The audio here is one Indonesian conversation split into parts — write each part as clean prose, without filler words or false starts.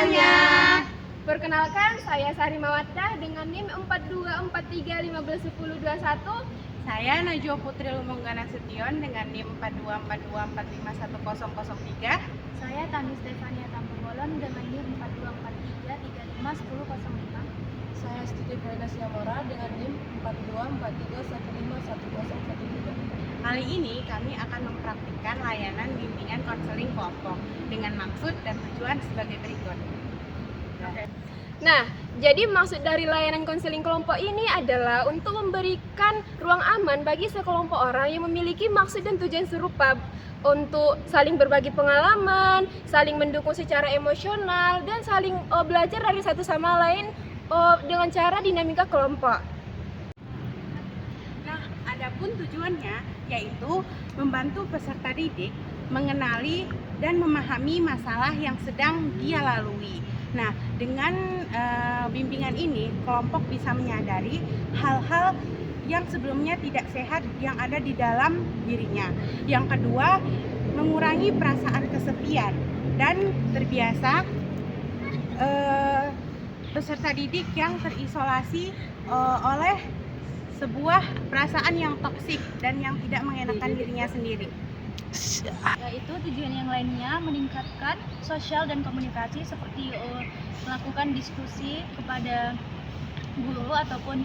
semuanya. Perkenalkan, saya Sari Mawadah dengan NIM 4243151021. Saya Najwa Putri Lumunggana Sution dengan NIM 4242451003. Saya Tami Stefania Tampubolon dengan NIM 4243351005. Saya Siti Freda Siamora dengan NIM 4243151013. Kali ini kami akan mempraktikkan layanan bimbingan konseling kelompok dengan maksud dan tujuan sebagai berikut. Nah, jadi maksud dari layanan konseling kelompok ini adalah untuk memberikan ruang aman bagi sekelompok orang yang memiliki maksud dan tujuan serupa untuk saling berbagi pengalaman, saling mendukung secara emosional, dan saling belajar dari satu sama lain dengan cara dinamika kelompok. Nah, adapun tujuannya yaitu membantu peserta didik mengenali dan memahami masalah yang sedang dia lalui. Nah, dengan bimbingan ini, kelompok bisa menyadari hal-hal yang sebelumnya tidak sehat yang ada di dalam dirinya. Yang kedua, mengurangi perasaan kesepian dan terbiasa peserta didik yang terisolasi oleh sebuah perasaan yang toksik dan yang tidak mengenakan dirinya sendiri. Yaitu tujuan yang lainnya meningkatkan sosial dan komunikasi seperti melakukan diskusi kepada guru ataupun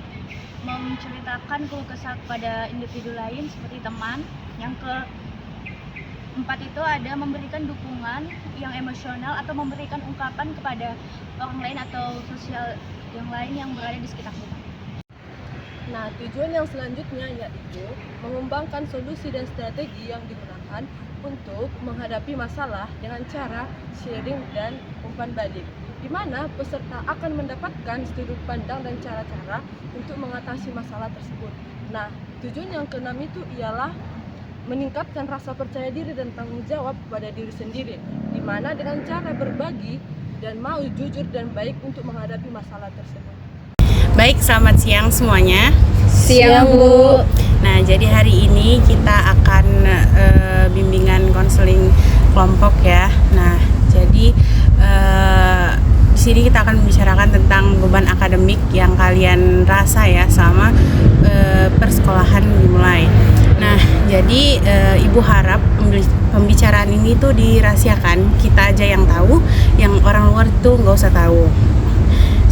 menceritakan keluh kesah kepada individu lain seperti teman. Yang keempat itu ada memberikan dukungan yang emosional atau memberikan ungkapan kepada orang lain atau sosial yang lain yang berada di sekitar kita. Nah, tujuan yang selanjutnya yaitu mengembangkan solusi dan strategi yang digunakan untuk menghadapi masalah dengan cara sharing dan umpan balik, di mana peserta akan mendapatkan sudut pandang dan cara-cara untuk mengatasi masalah tersebut. Nah, tujuan yang keenam itu ialah meningkatkan rasa percaya diri dan tanggung jawab pada diri sendiri, di mana dengan cara berbagi dan mau jujur dan baik untuk menghadapi masalah tersebut. Baik, selamat siang semuanya. Siang, Bu. Nah, jadi hari ini kita akan bimbingan konseling kelompok ya. Nah, jadi di sini kita akan membicarakan tentang beban akademik yang kalian rasa ya selama persekolahan dimulai. Nah, jadi Ibu harap pembicaraan ini tuh dirahasiakan, kita aja yang tahu, yang orang luar tuh nggak usah tahu.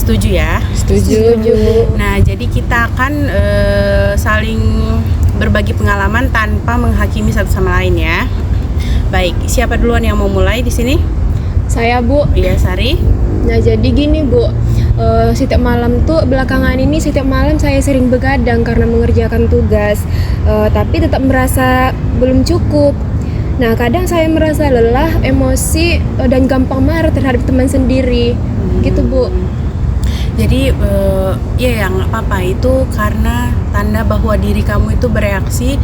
Setuju ya? Setuju. Nah, jadi kita akan saling berbagi pengalaman tanpa menghakimi satu sama lain ya. Baik, siapa duluan yang mau mulai di sini? Saya, Bu. Iya, Sari. Nah, jadi gini, Bu. Setiap malam tuh belakangan ini setiap malam saya sering begadang karena mengerjakan tugas, tapi tetap merasa belum cukup. Nah, kadang saya merasa lelah, emosi, dan gampang marah terhadap teman sendiri. Gitu, Bu. Jadi ya nggak apa-apa, itu karena tanda bahwa diri kamu itu bereaksi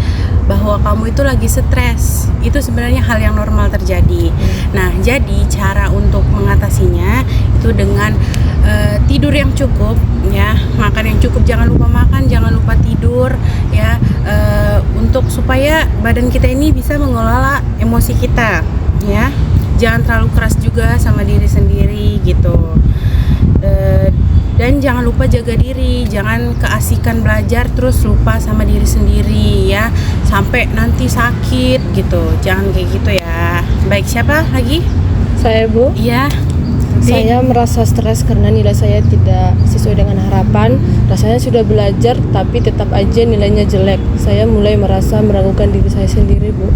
bahwa kamu itu lagi stres. Itu sebenarnya hal yang normal terjadi. Nah, jadi cara untuk mengatasinya itu dengan tidur yang cukup ya, makan yang cukup, jangan lupa makan, jangan lupa tidur ya, untuk supaya badan kita ini bisa mengelola emosi kita ya. Jangan terlalu keras juga sama diri sendiri gitu. Dan jangan lupa jaga diri, jangan keasikan belajar terus lupa sama diri sendiri ya, sampai nanti sakit gitu, jangan kayak gitu ya. Baik, siapa lagi? Saya, Bu. Iya. Saya merasa stres karena nilai saya tidak sesuai dengan harapan. Rasanya sudah belajar tapi tetap aja nilainya jelek. Saya mulai merasa meragukan diri saya sendiri, Bu.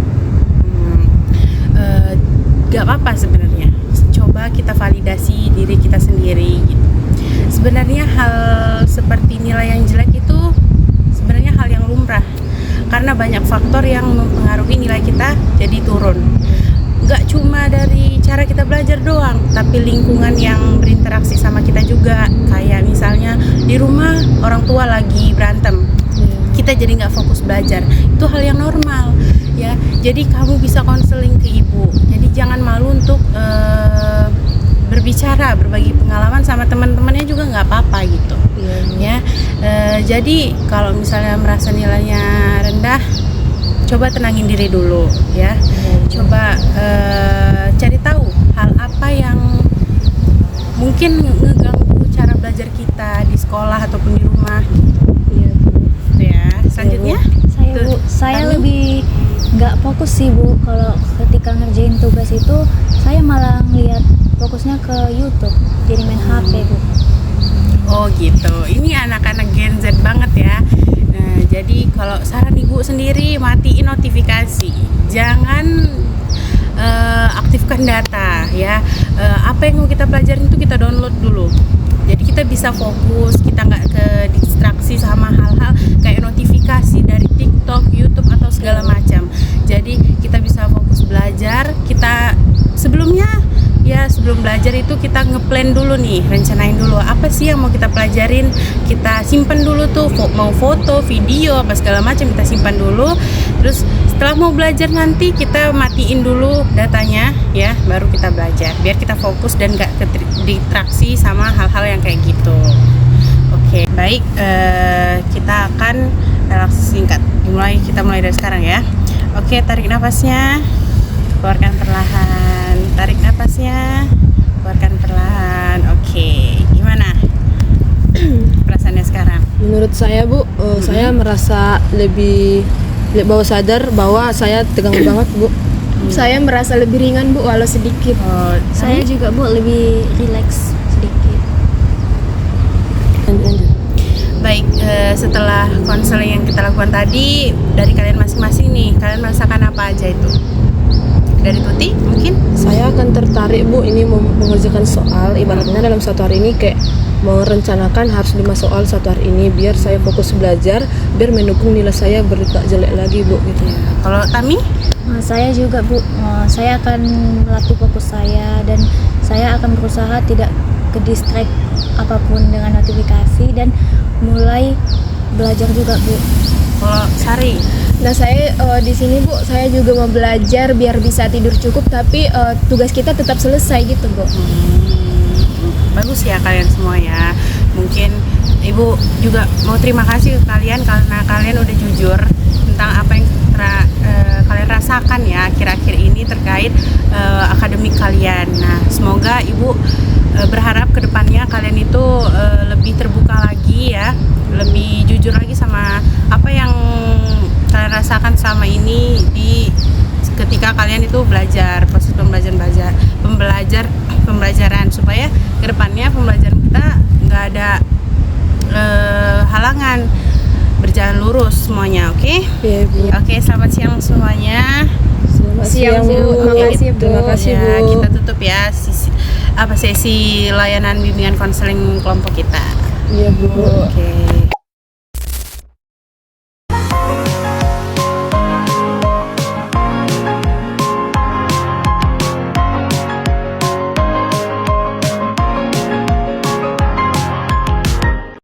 Gak apa-apa sebenarnya. Coba kita validasi diri kita sendiri gitu. Sebenarnya hal seperti nilai yang jelek itu sebenarnya hal yang lumrah, karena banyak faktor yang mempengaruhi nilai kita jadi turun. Gak cuma dari cara kita belajar doang, tapi lingkungan yang berinteraksi sama kita juga. Kayak misalnya di rumah orang tua lagi berantem, kita jadi gak fokus belajar. Itu hal yang normal ya. Jadi kamu bisa konseling ke ibu. Jadi jangan malu untuk berbicara, berbagi pengalaman sama teman-temannya juga nggak apa-apa gitu ya. Jadi kalau misalnya merasa nilainya rendah, coba tenangin diri dulu ya. Coba cari tahu hal apa yang mungkin ngeganggu cara belajar kita di sekolah ataupun di rumah gitu. Iya Bu. Gitu ya. Selanjutnya Saya Tami? lebih nggak fokus sih Bu, kalau ketika ngerjain tugas itu saya malah ngeliat fokusnya ke YouTube, jadi main HP Bu. Oh gitu, ini anak-anak Gen Z banget ya. Nah, jadi kalau saran ibu sendiri, matiin notifikasi, jangan aktifkan data ya. Apa yang mau kita pelajarin itu kita download dulu. Jadi kita bisa fokus, kita nggak ke distraksi sama hal-hal kayak notifikasi dari TikTok, YouTube atau segala macam. Jadi kita bisa fokus belajar. Kita sebelumnya ya sebelum belajar itu kita ngeplan dulu nih, rencanain dulu apa sih yang mau kita pelajarin, kita simpan dulu tuh, mau foto, video, apa segala macam kita simpan dulu. Terus setelah mau belajar nanti kita matiin dulu datanya ya, baru kita belajar biar kita fokus dan gak distraksi sama hal-hal yang kayak gitu. Oke, baik, kita akan relaksasi singkat. Kita mulai dari sekarang ya. Oke, tarik nafasnya, keluarkan perlahan. Tarik nafasnya, keluarkan perlahan. Oke, gimana perasaannya sekarang? Menurut saya Bu, saya merasa lebih bawah sadar bahwa saya tegang banget Bu. Saya merasa lebih ringan Bu, walau sedikit. Oh, Saya juga Bu lebih rileks sedikit. Lanjut. baik, setelah konseling yang kita lakukan tadi, dari kalian masing-masing nih, kalian merasakan apa aja itu? Dari Tuti mungkin? Saya akan tertarik Bu, ini mengerjakan soal, ibaratnya dalam satu hari ini kayak merencanakan harus 5 soal satu hari ini biar saya fokus belajar, biar mendukung nilai saya tak jelek lagi Bu gitu. Kalau Tami? Saya juga Bu, saya akan melatih fokus saya dan saya akan berusaha tidak ke distract apapun dengan notifikasi dan mulai belajar juga Bu. Kalau Sari? Nah saya di sini Bu, saya juga mau belajar biar bisa tidur cukup, tapi tugas kita tetap selesai gitu Bu. Bagus ya kalian semua ya. Mungkin Ibu juga mau terima kasih ke kalian karena kalian udah jujur tentang apa yang kalian rasakan ya akhir-akhir ini terkait akademik kalian. Nah, semoga Ibu berharap kedepannya kalian itu lebih terbuka lagi ya, lebih jujur lagi sama apa yang kalian rasakan selama ini di ketika kalian itu belajar, proses pembelajaran supaya kedepannya pembelajaran kita nggak ada halangan, berjalan lurus semuanya. Oke? Iya Bu. Oke, selamat siang semuanya. Selamat Siang, Bu. Makasih, Bu. Terima kasih Ya, Bu. kita tutup ya sesi layanan bimbingan konseling kelompok kita. Iya Bu. Oke.